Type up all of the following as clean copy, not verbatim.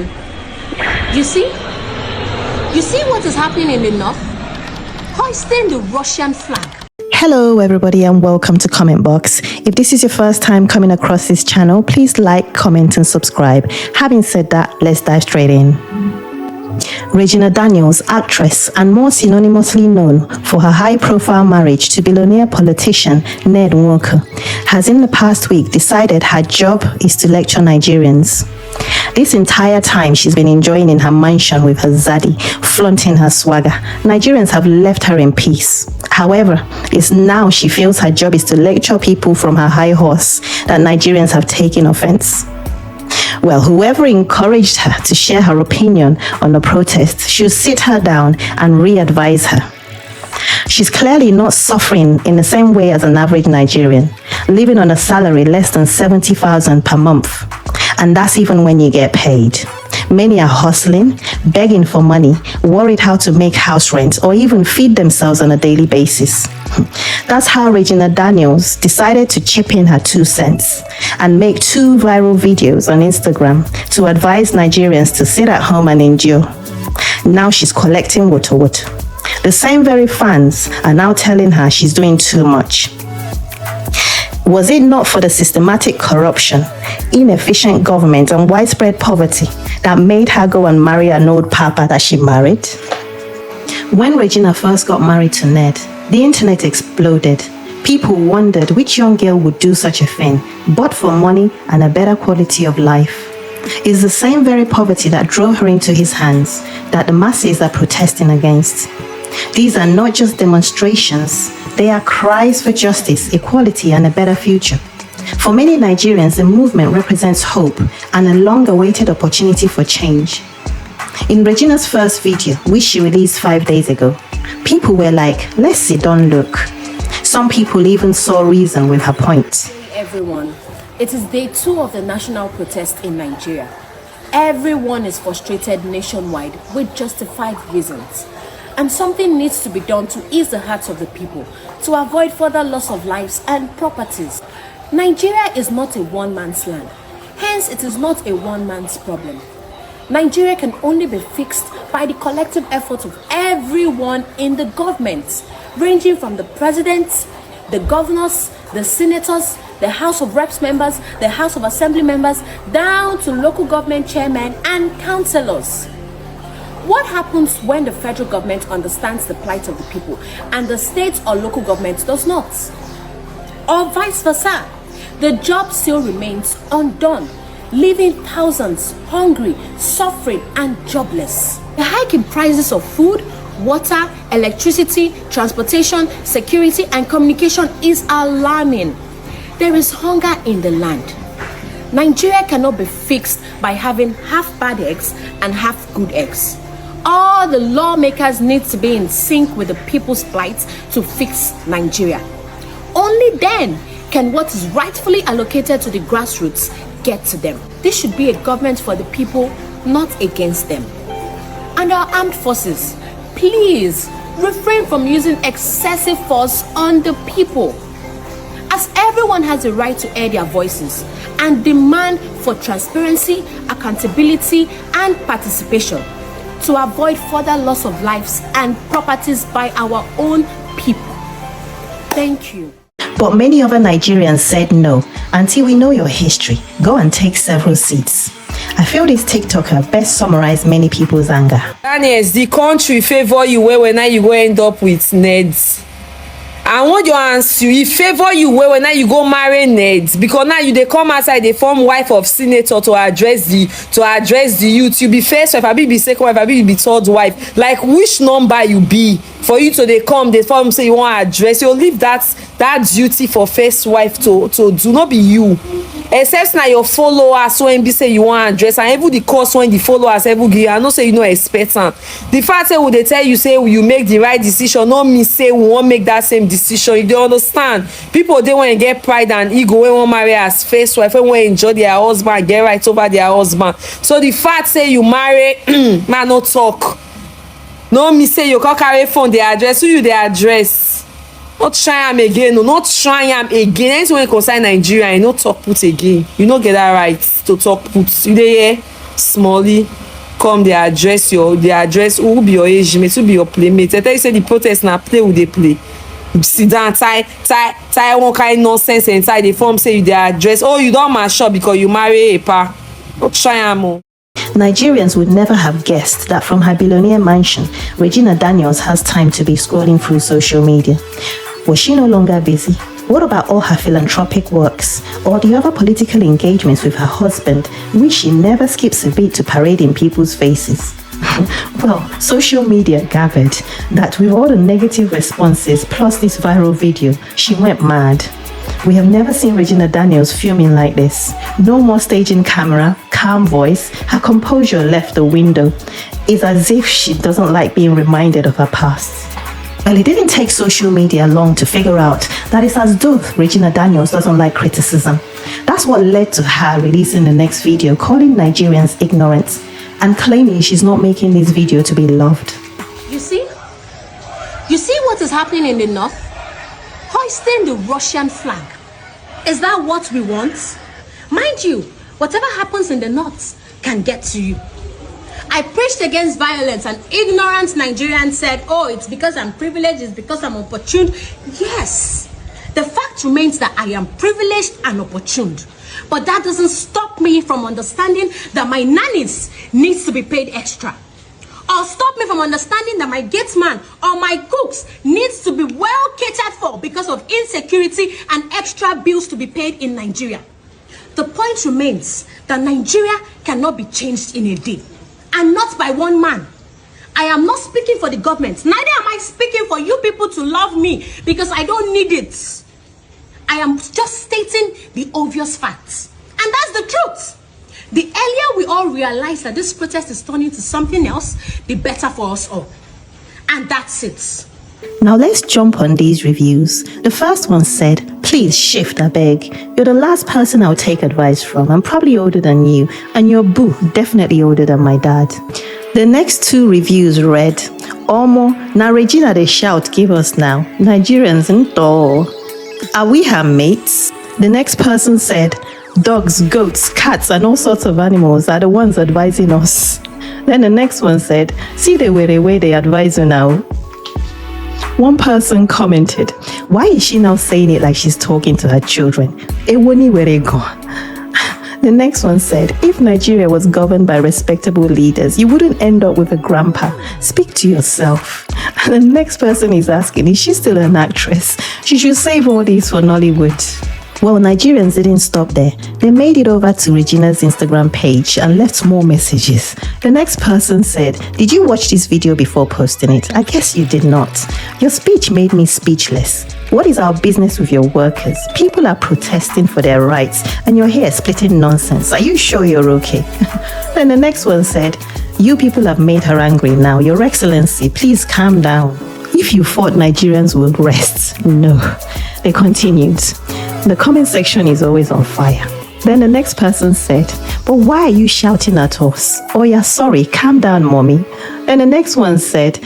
everyone. You see what is happening in the north? Hoisting the Russian flag. Hello everybody and welcome to Comment Box. If this is your first time coming across this channel, please like, comment and subscribe. Having said that, let's dive straight in. Regina Daniels, actress and more synonymously known for her high-profile marriage to billionaire politician Ned Nneamaka, has in the past week decided her job is to lecture Nigerians. This entire time she's been enjoying in her mansion with her zaddy, flaunting her swagger. Nigerians have left her in peace. However, it's now she feels her job is to lecture people from her high horse that Nigerians have taken offense. Well, whoever encouraged her to share her opinion on the protest should sit her down and re-advise her. She's clearly not suffering in the same way as an average Nigerian, living on a salary less than 70,000 per month. And that's even when you get paid. Many are hustling, begging for money, worried how to make house rent or even feed themselves on a daily basis. That's how Regina Daniels decided to chip in her 2 cents and make 2 viral videos on Instagram to advise Nigerians to sit at home and endure. Now she's collecting woto. The same very fans are now telling her she's doing too much. Was it not for the systematic corruption, inefficient government and widespread poverty that made her go and marry an old papa that she married? When Regina first got married to Ned, the internet exploded. People wondered which young girl would do such a thing, but for money and a better quality of life. It's the same very poverty that drove her into his hands that the masses are protesting against. These are not just demonstrations, they are cries for justice, equality, and a better future. For many Nigerians, the movement represents hope and a long-awaited opportunity for change. In Regina's first video, which she released 5 days ago, people were like, let's sit down look. Some people even saw reason with her point. Everyone, it is day 2 of the national protest in Nigeria. Everyone is frustrated nationwide with justified reasons. And something needs to be done to ease the hearts of the people, to avoid further loss of lives and properties. Nigeria is not a one-man's land. Hence, it is not a one-man's problem. Nigeria can only be fixed by the collective efforts of everyone in the government, ranging from the president, the governors, the senators, the House of Reps members, the House of Assembly members, down to local government chairmen and councillors. What happens when the federal government understands the plight of the people and the state or local government does not? Or vice versa? The job still remains undone, leaving thousands hungry, suffering and jobless. The hike in prices of food, water, electricity, transportation, security and communication is alarming. There is hunger in the land. Nigeria cannot be fixed by having half bad eggs and half good eggs. All the lawmakers need to be in sync with the people's plight to fix Nigeria. Only then can what is rightfully allocated to the grassroots get to them. This should be a government for the people, not against them. And our armed forces, please refrain from using excessive force on the people, as everyone has a right to air their voices and demand for transparency, accountability and participation, to avoid further loss of lives and properties by our own people. Thank you. But many other Nigerians said no. Until we know your history, go and take several seats. I feel this TikToker best summarized many people's anger. Daniels, the country favor you when now you go end up with Neds. I want your answer. He favor you when now you go marry Neds, because now you they come outside, they form wife of senator to address the youth. You be first wife, I be second wife, I be third wife. Like which number you be for you to they come, they form say you want to address. You leave that duty for first wife to do, not be you. Except now your followers when be say you want to address, and even the course when the followers ever give, I know say you know expect am. The fact say when they tell you say you make the right decision, not me say we won't make that same decision. You don't understand. People they want to get pride and ego when one marry as first wife, when want enjoy their husband, get right over their husband. So the fact say you marry, man no talk. No me say you can't carry phone the address, who you the address. Not try am again, no, not try am again. Anything when concern Nigeria, you no talk put again. You no get that right to talk put. You dey hear? smally come dey address who be your age mate, who be your playmate. They tell you say the protest na play we dey play. Sit down tie one kind nonsense inside the form say you dey address. Oh, you don mature because you marry a pa. Go try am o. Nigerians would never have guessed that from her billionaire mansion, Regina Daniels has time to be scrolling through social media. Was she no longer busy? What about all her philanthropic works or the other political engagements with her husband, which she never skips a beat to parade in people's faces? Well, social media gathered that with all the negative responses plus this viral video, she went mad. We have never seen Regina Daniels fuming like this. No more staging camera, calm voice, her composure left the window. It's as if she doesn't like being reminded of her past. Well, it didn't take social media long to figure out that it's as though Regina Daniels doesn't like criticism. That's what led to her releasing the next video, calling Nigerians ignorant and claiming she's not making this video to be loved. You see what is happening in the north? Hoisting the Russian flag. Is that what we want? Mind you, whatever happens in the north can get to you. I preached against violence and ignorant Nigerians said, oh, it's because I'm privileged, it's because I'm opportune. Yes, the fact remains that I am privileged and opportuned. But that doesn't stop me from understanding that my nannies needs to be paid extra. Or stop me from understanding that my gatesman or my cooks needs to be well catered for because of insecurity and extra bills to be paid in Nigeria. The point remains that Nigeria cannot be changed in a day. And not by one man. I am not speaking for the government. Neither am I speaking for you people to love me because I don't need it. I am just stating the obvious facts. And that's the truth. The earlier we all realize that this protest is turning to something else, the better for us all. And that's it. Now let's jump on these reviews. The first one said, please shift, I beg. You're the last person I'll take advice from. I'm probably older than you, and your boo definitely older than my dad. The next two reviews read, Omo, now Regina they shout, give us now. Nigerians ain't all. Are we her mates? The next person said, dogs, goats, cats, and all sorts of animals are the ones advising us. Then the next one said, see the way they advise you now. One person commented, why is she now saying it like she's talking to her children? Ewoni where they go. The next one said, if Nigeria was governed by respectable leaders, you wouldn't end up with a grandpa. Speak to yourself. And the next person is asking, is she still an actress? She should save all these for Nollywood. Well, Nigerians didn't stop there. They made it over to Regina's Instagram page and left more messages. The next person said, did you watch this video before posting it? I guess you did not. Your speech made me speechless. What is our business with your workers? People are protesting for their rights and you're here splitting nonsense. Are you sure you're okay? Then the next one said, you people have made her angry now. Your Excellency, please calm down. If you thought Nigerians would rest, no. They continued. The comment section is always on fire. Then the next person said, but why are you shouting at us? Oh yeah, sorry, calm down, mommy. Then the next one said,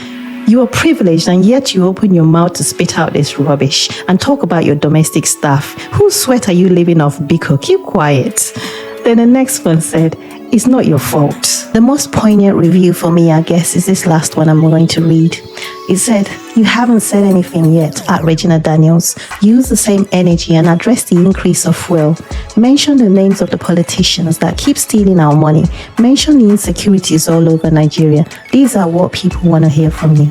you are privileged and yet you open your mouth to spit out this rubbish and talk about your domestic staff. Whose sweat are you living off, Biko? Keep quiet. Then the next one said, it's not your fault. The most poignant review for me, I guess, is this last one I'm going to read. It said, you haven't said anything yet at Regina Daniels. Use the same energy and address the increase of fuel. Mention the names of the politicians that keep stealing our money. Mention the insecurities all over Nigeria. These are what people want to hear from you.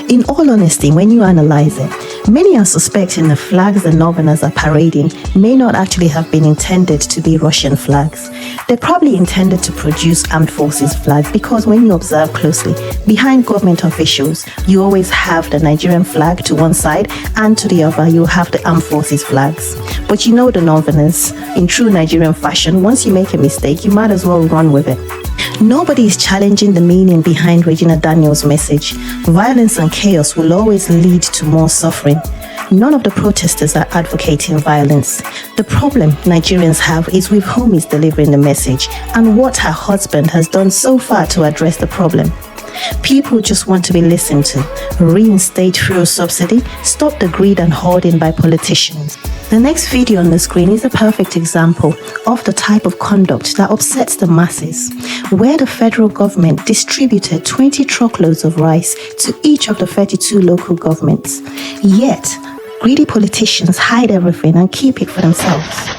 In all honesty, when you analyze it, many are suspecting the flags the Northerners are parading may not actually have been intended to be Russian flags. They're probably intended to produce armed forces flags because when you observe closely, behind government officials, you always have the Nigerian flag to one side and to the other, you have the armed forces flags. But you know the Northerners, in true Nigerian fashion, once you make a mistake, you might as well run with it. Nobody is challenging the meaning behind Regina Daniels' message. Violence and chaos will always lead to more suffering. None of the protesters are advocating violence. The problem Nigerians have is with whom is delivering the message and what her husband has done so far to address the problem. People just want to be listened to. Reinstate fuel subsidy, stop the greed and hoarding by politicians. The next video on the screen is a perfect example of the type of conduct that upsets the masses, where the federal government distributed 20 truckloads of rice to each of the 32 local governments. Yet, greedy politicians hide everything and keep it for themselves.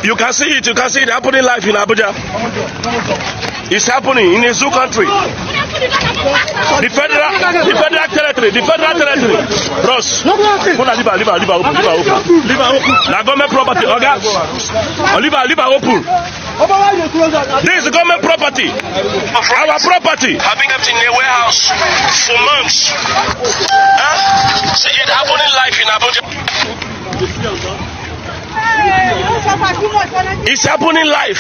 You can see it happening live in Abuja. It's happening in a zoo country. The federal territory. Bros, leave open. Now government property, leave open. This is government property. Our property. Having kept in a warehouse for months. See it happening live in Abuja. It's happening live.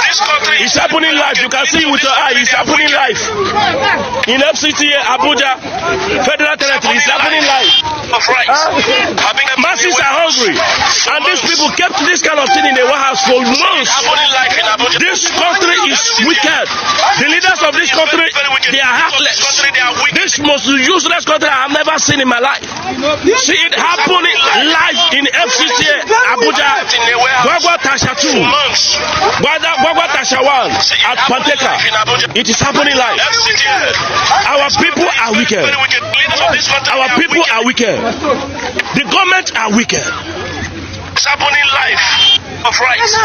This country is happening live. You can see it with your eye. It's happening live. In FCTA, Abuja, Federal Territory, it's happening live. Masses are hungry. And these people kept this kind of thing in the warehouse for months. This country is wicked. The leaders of this country, they are heartless. This most useless country I have never seen in my life. See it happening live in FCTA, Abuja, Gwagwa Tasha 2, Gwagwa Tasha 1, at Panteka. It is happening live. Our people are wicked. Our people are wicked. The government are wicked. It's happening live of rice.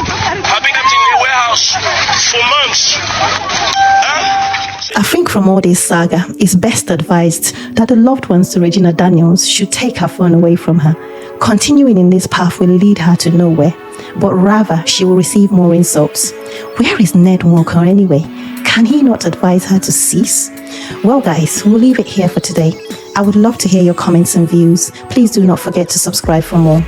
Having kept in a warehouse for months. I think from all this saga, it's best advised that the loved ones to Regina Daniels should take her phone away from her. Continuing in this path will lead her to nowhere, but rather she will receive more insults. Where is Ned Walker anyway? Can he not advise her to cease? Well guys, we'll leave it here for today. I would love to hear your comments and views. Please do not forget to subscribe for more.